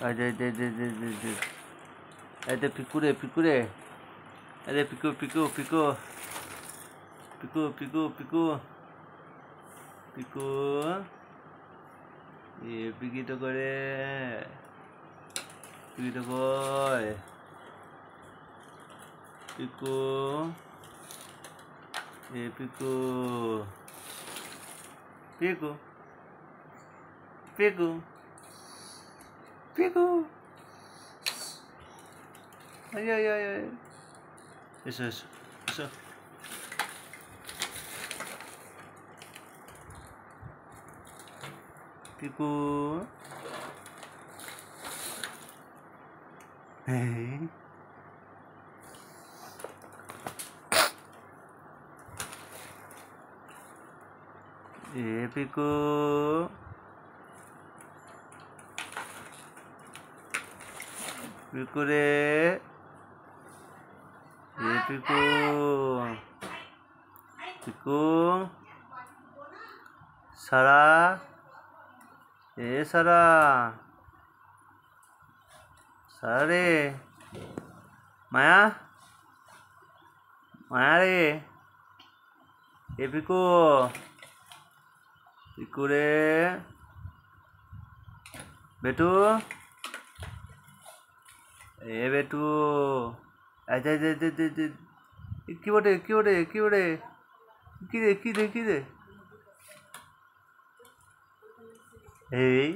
আরে দে দে দে দে দে এতে পিকুরে পিকুরে আরে পিকু পিকু পিকু পিকু পিকু পিকু পিকু এ পিকিটো করে পিকিটো কয় পিকু এ Piku Piku Piku Piku ay ay ay ay eso eso eso piku hey piku piku re piku piku Sara Sara Sara re Maya Maya re piku piku re betu বেটু আচ্ছা কি বটে কি বটে কি বটে কি রে কি রে কি রে এই